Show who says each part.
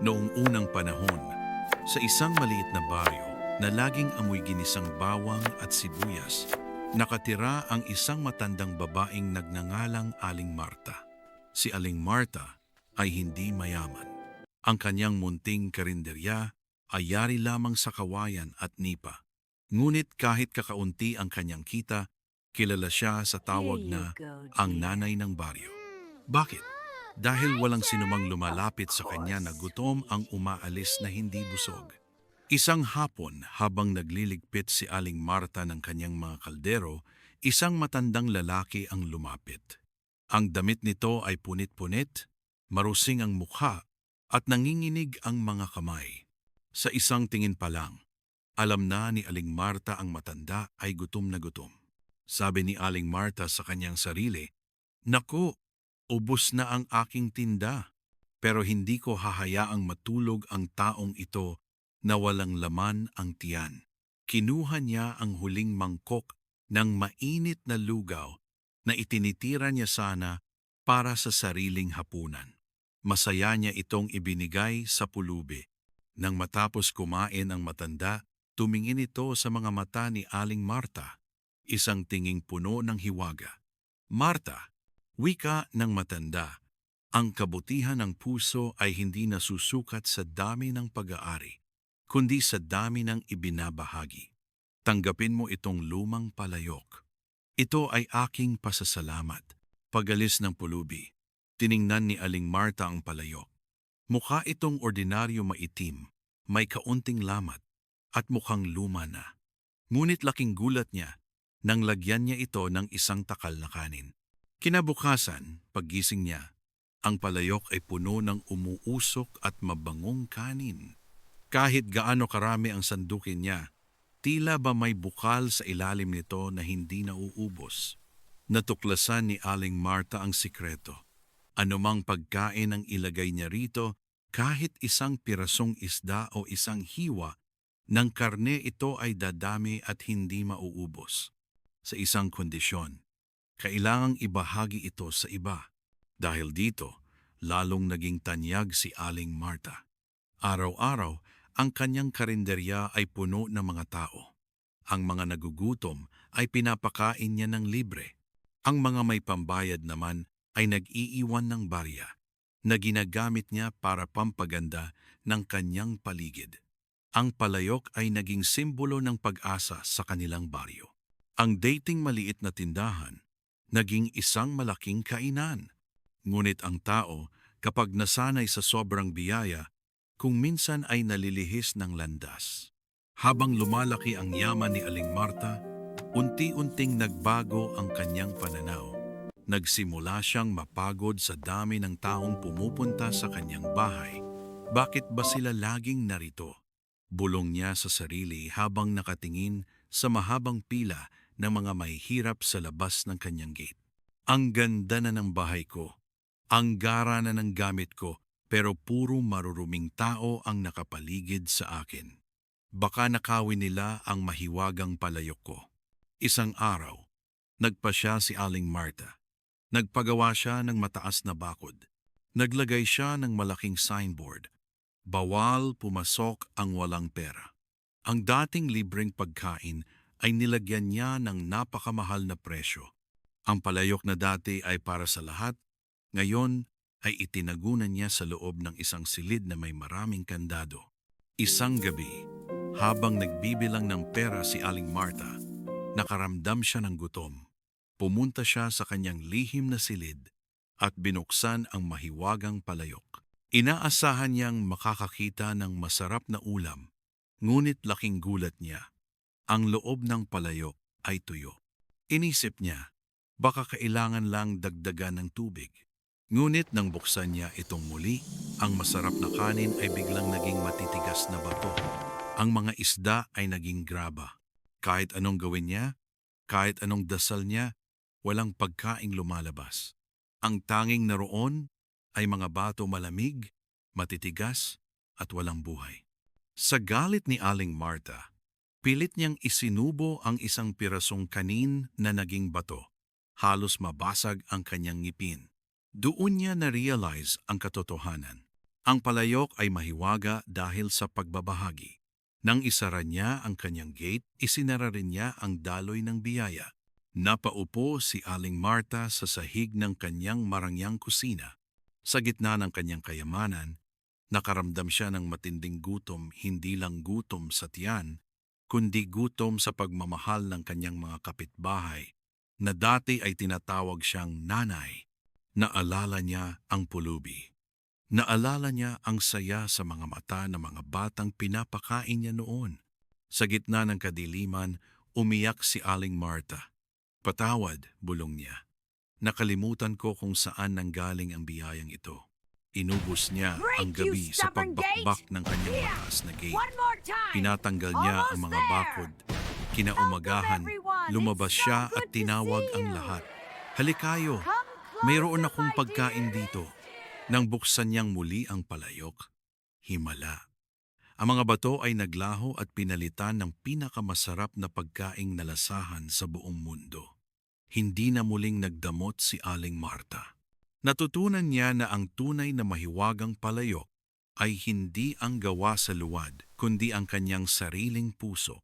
Speaker 1: Noong unang panahon, sa isang maliit na baryo na laging amoy ginisang bawang at sibuyas, nakatira ang isang matandang babaeng nagngangalang Aling Marta. Si Aling Marta ay hindi mayaman. Ang kanyang munting karinderya ay yari lamang sa kawayan at nipa. Ngunit kahit kakaunti ang kanyang kita, kilala siya sa
Speaker 2: Here
Speaker 1: tawag
Speaker 2: you
Speaker 1: na
Speaker 2: go,
Speaker 1: ang
Speaker 2: dear.
Speaker 1: nanay ng baryo. Bakit? Dahil walang sinumang
Speaker 2: Of
Speaker 1: lumalapit sa kanya na
Speaker 2: course,
Speaker 1: gutom ang umaalis na hindi busog. Isang hapon habang nagliligpit si Aling Marta ng kanyang mga kaldero, isang matandang lalaki ang lumapit. Ang damit nito ay punit-punit, marusing ang mukha at nanginginig ang mga kamay. Sa isang tingin pa lang, alam na ni Aling Marta ang matanda ay gutom na gutom. Sabi ni Aling Marta sa kanyang sarili, "Naku, ubos na ang aking tinda, pero hindi ko hahayaang matulog ang taong ito na walang laman ang tiyan." Kinuha niya ang huling mangkok ng mainit na lugaw na itinitira niya sana para sa sariling hapunan. Masaya niya itong ibinigay sa pulubi. Nang matapos kumain ang matanda, tumingin ito sa mga mata ni Aling Marta, isang tinging puno ng hiwaga. "Marta," wika ng matanda, "ang kabutihan ng puso ay hindi nasusukat sa dami ng pag-aari, kundi sa dami ng ibinabahagi. Tanggapin mo itong lumang palayok. Ito ay aking pasasalamat." Pagalis ng pulubi, tiningnan ni Aling Marta ang palayok. Mukha itong ordinaryo maitim, may kaunting lamat, at mukhang luma na. Ngunit laking gulat niya nang lagyan niya ito ng isang takal na kanin. Kinabukasan, paggising niya, ang palayok ay puno ng umuusok at mabangong kanin. Kahit gaano karami ang sandukin niya, tila ba may bukal sa ilalim nito na hindi nauubos. Natuklasan ni Aling Marta ang sikreto. Anumang pagkain ang ilagay niya rito, kahit isang pirasong isda o isang hiwa ng karne, ito ay dadami at hindi mauubos. Sa isang kondisyon, kailangang ibahagi ito sa iba. Dahil dito, lalong naging tanyag si Aling Marta. Araw-araw, ang kanyang karinderya ay puno ng mga tao. Ang mga nagugutom ay pinapakain niya ng libre. Ang mga may pambayad naman ay nag-iiwan ng barya na ginagamit niya para pampaganda ng kanyang paligid. Ang palayok ay naging simbolo ng pag-asa sa kanilang baryo. Ang dating maliit na tindahan, naging isang malaking kainan. Ngunit ang tao, kapag nasanay sa sobrang biyaya, kung minsan ay nalilihis ng landas. Habang lumalaki ang yaman ni Aling Marta, unti-unting nagbago ang kanyang pananaw. Nagsimula siyang mapagod sa dami ng taong pumupunta sa kanyang bahay. Bakit ba sila laging narito? Bulong niya sa sarili habang nakatingin sa mahabang pila ng mga mahihirap sa labas ng kanyang gate. Ang ganda na ng bahay ko, ang gara na ng gamit ko, pero puro maruruming tao ang nakapaligid sa akin. Baka nakawin nila ang mahiwagang palayok ko. Isang araw, nagpa siya si Aling Marta. Nagpagawa siya ng mataas na bakod. Naglagay siya ng malaking signboard. Bawal pumasok ang walang pera. Ang dating libreng pagkain ay nilagyan niya ng napakamahal na presyo. Ang palayok na dati ay para sa lahat, ngayon ay itinagunan niya sa loob ng isang silid na may maraming kandado. Isang gabi, habang nagbibilang ng pera si Aling Marta, nakaramdam siya ng gutom. Pumunta siya sa kanyang lihim na silid at binuksan ang mahiwagang palayok. Inaasahan niyang makakakita ng masarap na ulam, ngunit laking gulat niya. Ang loob ng palayok ay tuyo. Inisip niya, baka kailangan lang dagdagan ng tubig. Ngunit nang buksan niya itong muli, ang masarap na kanin ay biglang naging matitigas na bato. Ang mga isda ay naging graba. Kahit anong gawin niya, kahit anong dasal niya, walang pagkaing lumalabas. Ang tanging naroon ay mga bato malamig, matitigas, at walang buhay. Sa galit ni Aling Marta, pilit niyang isinubo ang isang pirasong kanin na naging bato. Halos mabasag ang kanyang ngipin. Doon niya na-realize ang katotohanan. Ang palayok ay mahiwaga dahil sa pagbabahagi. Nang isara niya ang kanyang gate, isinara rin niya ang daloy ng biyaya. Napaupo si Aling Marta sa sahig ng kanyang marangyang kusina. Sa gitna ng kanyang kayamanan, nakaramdam siya ng matinding gutom, hindi lang gutom sa tiyan, kundi gutom sa pagmamahal ng kanyang mga kapitbahay, na dati ay tinatawag siyang nanay. Naalala niya ang pulubi. Naalala niya ang saya sa mga mata ng mga batang pinapakain niya noon. Sa gitna ng kadiliman, umiyak si Aling Marta. "Patawad," bulong niya. "Nakalimutan ko kung saan nanggaling ang biyayang ito." Inubos niya ang
Speaker 2: Break, you
Speaker 1: gabi sa
Speaker 2: stubborn gate!
Speaker 1: pagbakbak ng kanyang
Speaker 2: Here!
Speaker 1: mataas na gate.
Speaker 2: One more time!
Speaker 1: Pinatanggal niya ang
Speaker 2: Almost
Speaker 1: mga
Speaker 2: there!
Speaker 1: bakod. Kinaumagahan,
Speaker 2: Welcome, everyone!
Speaker 1: lumabas
Speaker 2: It's so
Speaker 1: siya
Speaker 2: good
Speaker 1: at
Speaker 2: to
Speaker 1: tinawag
Speaker 2: see
Speaker 1: ang
Speaker 2: you!
Speaker 1: lahat. "Halikayo,
Speaker 2: Come
Speaker 1: mayroon
Speaker 2: closer,
Speaker 1: akong
Speaker 2: my
Speaker 1: pagkain
Speaker 2: dear.
Speaker 1: dito." Nang buksan niyang muli ang palayok, himala. Ang mga bato ay naglaho at pinalitan ng pinakamasarap na pagkaing nalasahan sa buong mundo. Hindi na muling nagdamot si Aling Marta. Natutunan niya na ang tunay na mahiwagang palayok ay hindi ang gawa sa luwad, kundi ang kanyang sariling puso.